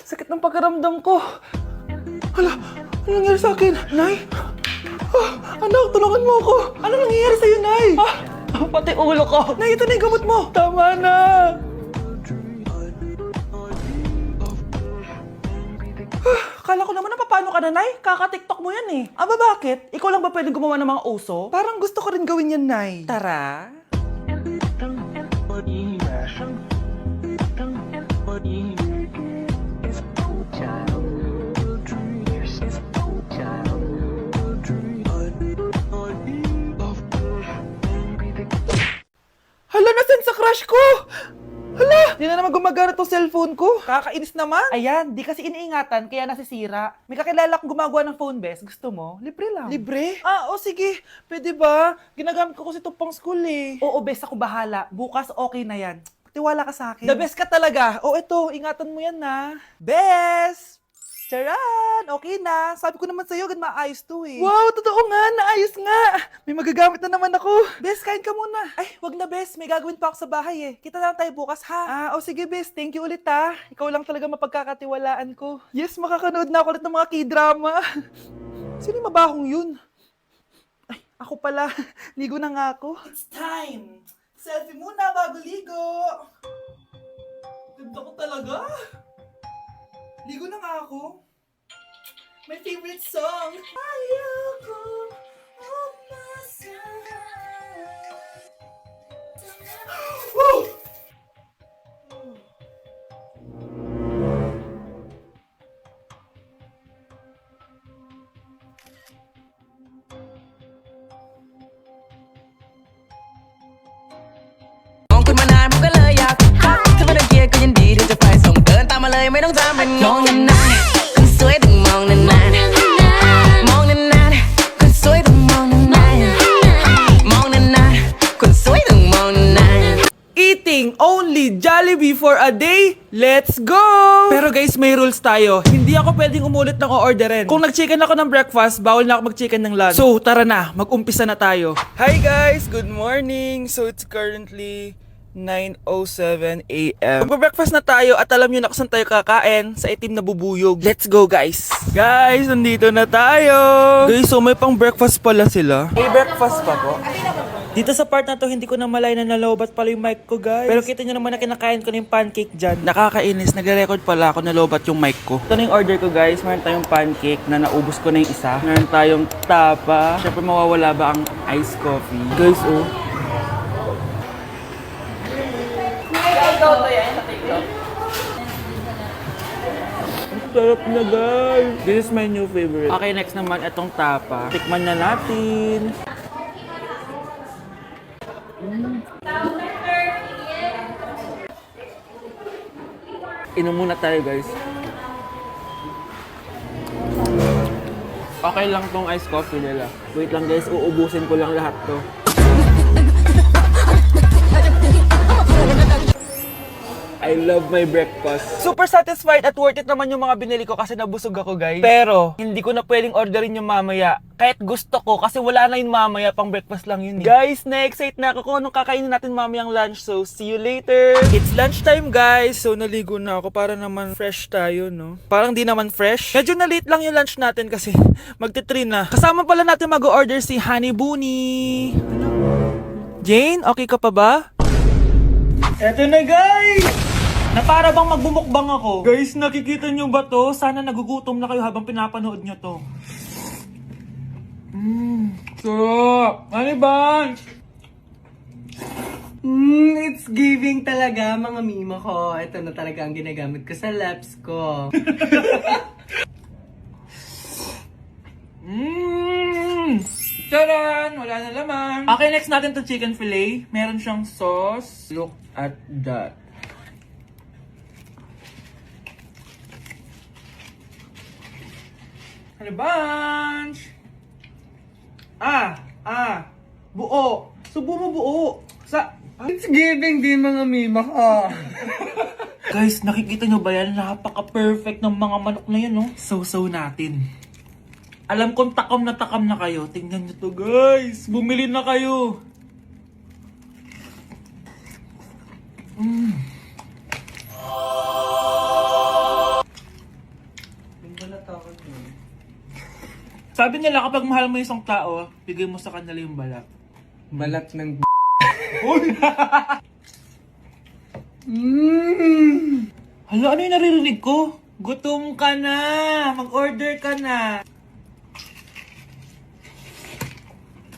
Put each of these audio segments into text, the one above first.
Sakit ng pakiramdam ko. Hala, ano nangyari sa akin? Nay? Anak, tulungan mo ako. Ano nangyayari sa'yo, Nay? Pati ulo ko. Nay, ito na yung gamot mo. Tama na. Kala ko naman na paano ka na, Nay? Kaka-tiktok mo yan eh. Bakit? Ikaw lang ba pwedeng gumawa ng mga uso? Parang gusto ko rin gawin yan, Nay. Tara. Hala, nasan sa crush ko? Hala, di na naman gumagana tong cellphone ko. Kakainis naman. Ayan, di kasi iniingatan, kaya nasisira. May kakilala kong gumagawa ng phone best. Gusto mo? Libre lang. Libre? Sige. Pwede ba? Ginagamit ko kasi ito pang school eh. Oo, best ako bahala. Bukas okay na yan. Tiwala ka sa akin. The best ka talaga. Ito, ingatan mo yan na. Best! Charan! Okay na. Sabi ko naman sa'yo, maayos to eh. Wow, totoo nga. Naayos nga. May magagamit na naman ako. Bes, kain ka muna. Ay, wag na Bes. May gagawin pa ako sa bahay eh. Kita na lang tayo bukas ha. Sige Bes. Thank you ulit ha. Ikaw lang talaga mapagkakatiwalaan ko. Yes, makakanood na ako ulit ng mga K-drama. Sino yung mabahong yun? Ay, ako pala. Ligo na nga ako. It's time. Selfie muna bago ligo. Ganda ko talaga. Ligo na nga ako. My favorite song. Ayoko umasahan. Woo!มองคุณมานานผมก็เลยอยากทักถ้าไม่ได้เกียร์ก็ยินดีที่จะไปส่งเดินตามมาเลยไม่ต้องถามเป็นมองนานๆคนสวยต้องมองนานๆมองนานๆคนสวยต้องมองนานๆมองนานๆคนสวยต้องมองนานๆ Eating only Jollibee for a day? Let's go! Pero guys, may rules tayo. Hindi ako pwedeng umulit ng o-orderin. Kung nag-chicken ako ng breakfast, bawal na ako mag-chicken ng lunch. So, tara na. Mag-umpisa na tayo. Hi guys! Good morning! So, it's currently 9:07 a.m. Magpa-breakfast na tayo at alam nyo na kung saan tayo kakain sa itim na bubuyog. Let's go guys! Guys, nandito na tayo! Guys, so may pang breakfast pala sila. May breakfast pa po? Dito sa part na to, hindi ko na malay na nalobat pala yung mic ko, guys. Pero kita nyo naman na kinakain ko na yung pancake dyan. Nakakainis, nagre-record pala ako nalobat yung mic ko. Ito na yung order ko, guys. Meron tayong pancake na naubos ko na yung isa. Meron tayong tapa. Siyempre, mawawala ba ang iced coffee? Guys, oh. Ang sarap na, guys. This is my new favorite. Okay, next naman, itong tapa. Tikman na natin. Inom muna tayo guys. Okay lang tong iced coffee nila. Wait lang guys, uubusin ko lang lahat to. I love my breakfast. Super satisfied at worth it naman yung mga binili ko kasi nabusog ako guys. Pero, hindi ko na pwedeng orderin yung mamaya. Kahit gusto ko kasi wala na yung mamaya, pang breakfast lang yun eh. Guys, na-excite na ako kung anong kakainin natin mamayang lunch. So, see you later. It's lunchtime guys. So, naligo na ako para naman fresh tayo, no? Parang di naman fresh. Medyo na-late lang yung lunch natin kasi magti-3 na. Kasama pala natin mag-order si Honey Bunny. Jane, okay ka pa ba? Eto na guys! Na para bang magbumukbang ako. Guys, nakikita nyo ba to? Sana nagugutom na kayo habang pinapanood nyo to. Sarap! Ano ba? It's giving talaga mga mima ko. Ito na talaga ang ginagamit ko sa laps ko. Charan! Wala na laman. Okay, next natin to chicken fillet. Meron siyang sauce. Look at that. Ano bunch? Buo. Subo mo buo. It's giving din mga mima ko. Guys, nakikita nyo ba yan? Napaka-perfect ng mga manok na yan, no? So natin. Alam kong takam na kayo. Tingnan nyo to, guys. Bumili na kayo. Sabi nila kapag mahal mo isang tao, bigay mo sa kanila yung balat. Balat ng Hala, ano yung naririnig ko? Gutom ka na! Mag-order ka na!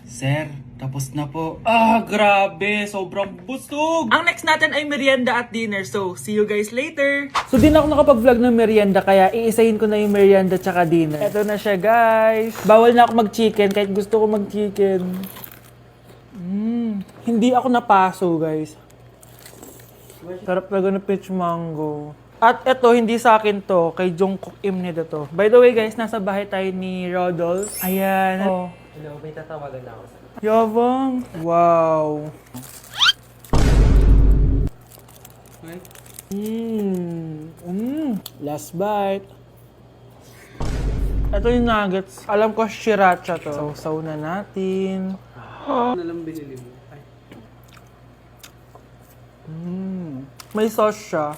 Sir, tapos na po. Ah, grabe! Sobrang busog! Ang next natin ay merienda at dinner. So, see you guys later! So, di na ako nakapag-vlog ng merienda, kaya iisahin ko na yung merienda tsaka dinner. Eto na siya, guys! Bawal na ako mag-chicken kahit gusto ko mag-chicken. Hindi ako napaso, guys. Sarap talaga ng peach mango. At eto, hindi sa akin to. Kay Jungkook Imnida to. By the way, guys, nasa bahay tayo ni Rodolph. Ayan. Oh. Hello, may tatawagan na ako sa... Yabang. Wow. Last bite. Ito yung nuggets. Alam ko sriracha to. Sausaw na natin. Ano lang binili mo? Ay. May sauce siya.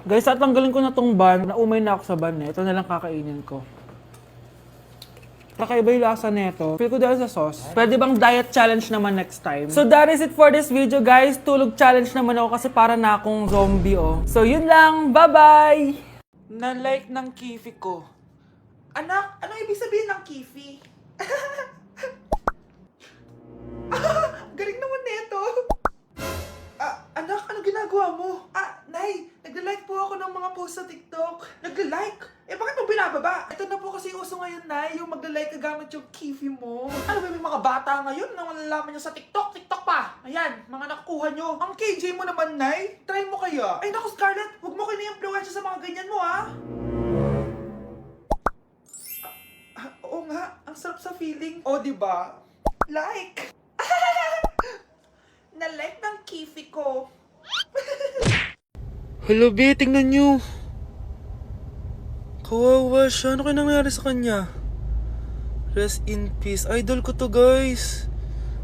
Guys, tatanggalin ko na tong ban. Naumay na ako sa ban eh. Ito na lang kakainin ko. Kakaiba yung lasa nito. Feel ko dahil sa sauce. Pwede bang diet challenge naman next time? So that is it for this video, guys. Tulog challenge naman ako kasi para na akong zombie, oh. So yun lang. Bye-bye! Na-like ng kifi ko. Anak, ano ibig sabihin ng kifi? Galing naman nito. Anak, ano ginagawa mo? Nay, nagla-like po ako ng mga post sa TikTok. Nagla-like? Eh, bakit mo binababa? Ito na po kasi uso ngayon, Nay, yung magla-like ka gamit yung kifi mo. Ano ba yung mga bata ngayon na malalaman nyo sa TikTok? TikTok pa! Ayan, mga nakukuha nyo. Ang KJ mo naman, Nay. Try mo kaya. Ay, naku, Scarlett, huwag mo kini-influensya sa mga ganyan mo, ha? Oo nga, ang sarap sa feeling. O, diba? Like! Na-like ng kifi ko. Hello, B, tingnan nyo. Kawawa siya. Ano kaya nangyari sa kanya? Rest in peace. Idol ko to, guys.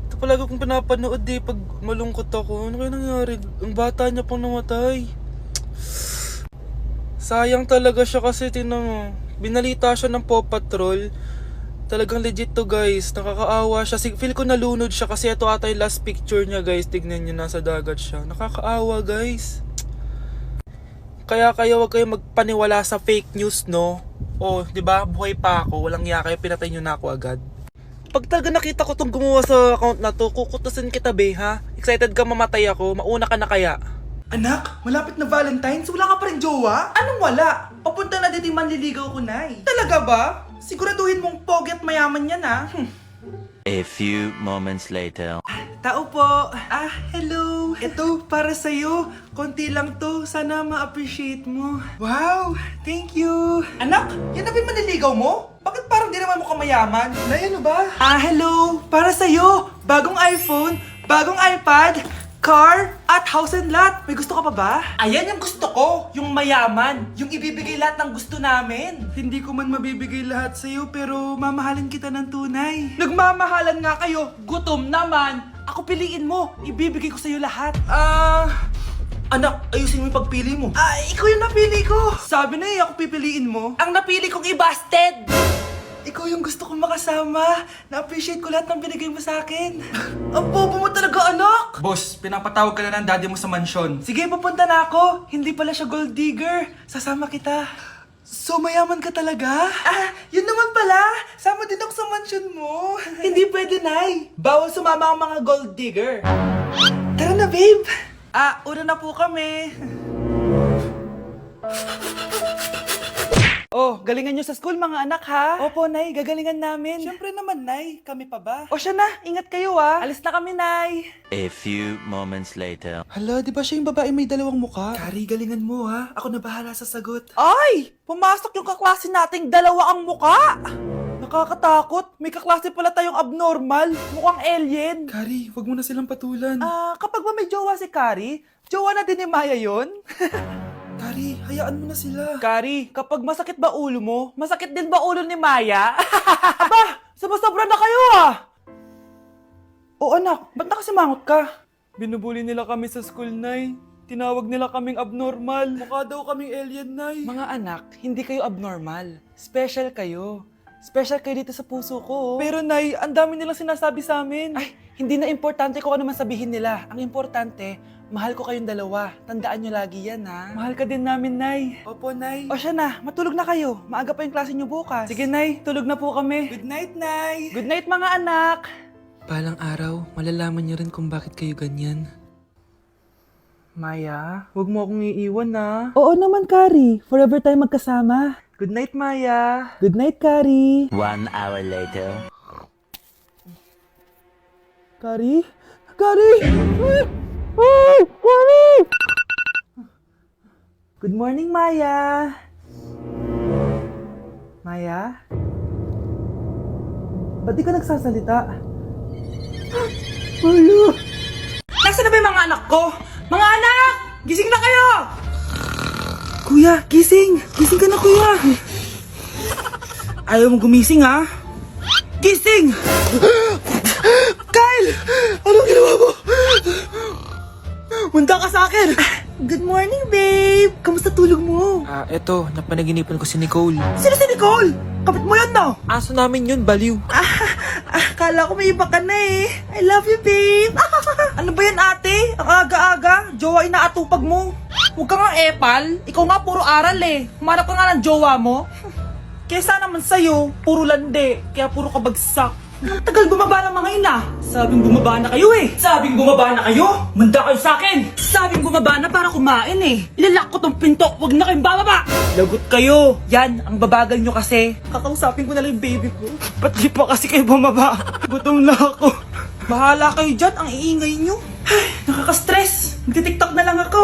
Ito palagi kong pinapanood eh pag malungkot ako. Ano kaya nangyari? Ang bata niya pang namatay. Sayang talaga siya kasi tinan mo. Binalita siya ng Paw Patrol. Talagang legit to, guys. Nakakaawa siya. Feel ko nalunod siya kasi ito ata yung last picture niya, guys. Tignan niyo, nasa dagat siya. Nakakaawa, guys. Kaya wag kayo magpaniwala sa fake news, no? Oh, 'di ba? Buhay pa ako, walang iya kayo, pinatay niyo na ako agad. Pag talaga nakita ko tong gumawa sa account na to, kukutusin kita, be, ha? Excited ka mamatay ako, mauna ka na kaya? Anak, malapit na Valentine's, wala ka pa rin jowa? Anong wala? Papunta na din yung manliligaw ko, Nay. Talaga ba? Siguraduhin mong pogi at mayaman yan, ha? A few moments later. Tao po. Hello. Ito, para sa'yo. Konti lang to. Sana ma-appreciate mo. Wow, thank you. Anak, yan na ba yung manliligaw mo? Bakit parang di naman mo kamayaman? Nay, ano ba? Hello. Para sa'yo. Bagong iPhone, bagong iPad, car, at house and lot. May gusto ka pa ba? Ayan yung gusto ko. Yung mayaman. Yung ibibigay lahat ng gusto namin. Hindi ko man mabibigay lahat sa'yo pero mamahalin kita ng tunay. Nagmamahalan nga kayo. Gutom naman. Ako piliin mo. Ibibigay ko sa'yo lahat. Anak, ayusin mo yung pagpili mo. Ikaw yung napili ko. Sabi na ako pipiliin mo. Ang napili kong i-busted. Ikaw yung gusto kong makasama. Na-appreciate ko lahat ng binigay mo sa akin. Ang bobo mo talaga, anak! Boss, pinapatawag ka na ng daddy mo sa mansyon. Sige, pupunta na ako. Hindi pala siya gold digger. Sasama kita. So, mayaman ka talaga? Yun naman pala. Sama din ako sa mansyon mo. Hindi pwede, Nay. Bawal sumama ang mga gold digger. Tara na, babe. Una na po kami. Oh, galingan nyo sa school mga anak, ha? Opo, Nay, gagalingan namin. Siyempre naman, Nay. Kami pa ba? O siya na, ingat kayo, ha? Alis na kami, Nay. A few moments later. Hala, di ba siya yung babae may dalawang muka? Kari, galingan mo, ha? Ako na bahala sa sagot. Ay! Pumasok yung kaklase nating dalawa ang muka! Nakakatakot. May kaklase pala tayong abnormal. Mukhang alien. Kari, wag mo na silang patulan. Kapag ba may jowa si Kari, jowa na din ni Maya yun? Kari, hayaan mo na sila. Kari, kapag masakit ba ulo mo, masakit din ba ulo ni Maya? Aba, sumasobra na kayo O anak, ba't nakasimangot ka? Binubuli nila kami sa school, Nay. Tinawag nila kaming abnormal. Mukha daw kaming alien, Nay. Mga anak, hindi kayo abnormal. Special kayo. Special kayo dito sa puso ko. Pero Nay, ang dami nilang sinasabi sa amin. Ay, hindi na importante kung ano man sabihin nila. Ang importante, mahal ko kayong dalawa. Tandaan nyo lagi yan, ha? Mahal ka din namin, Nay. Opo, Nay. O siya na, matulog na kayo. Maaga pa yung klase nyo bukas. Sige, Nay, tulog na po kami. Good night, Nay. Good night, mga anak. Balang araw, malalaman niyo rin kung bakit kayo ganyan. Maya, huwag mo akong iiwan, na. Oo naman, Kari. Forever tayo magkasama. Good night, Maya. Good night, Kari. 1 hour later. Kari? Kari! Kari! Good morning, Maya. Maya? Ba't di ka nagsasalita? Maya! Nasaan na ba yung mga anak ko? Mga anak! Gising na kayo! Kuya, gising! Gising ka na, kuya! Ayaw mo gumising, ha? Gising! Kyle! Anong ginawa mo? Munda ka sa akin! Good morning, babe! Kamusta tulog mo? Eto, napanaginipan ko si Nicole. Sino si Nicole? Kapit mo yun, no? Aso namin yun, baliw. Kala ko may iba ka na eh. I love you, babe. Ano ba yan, ate? Ang aga-aga. Jowa inaatupag mo. Huwag ka nga epal. Ikaw nga puro aral eh. Humanap ka nga ng jowa mo. Kesa naman sa'yo, puro lande. Kaya puro kabagsak. Ang tagal bumaba ng mga ina. Sabing bumaba na kayo eh. Sabing bumaba na kayo. Manda kayo sa akin. Sabing bumaba na para kumain eh. Ilalak ko tong pinto. Huwag na kayong bababa. Lagot kayo. Yan, ang babagal nyo kasi. Kakausapin ko na lang yung baby ko. Ba't di pa kasi kayo bumaba? Gutom na ako. Bahala kayo dyan. Ang iingay nyo. Ay, nakaka-stress. Nagtitiktok na lang ako.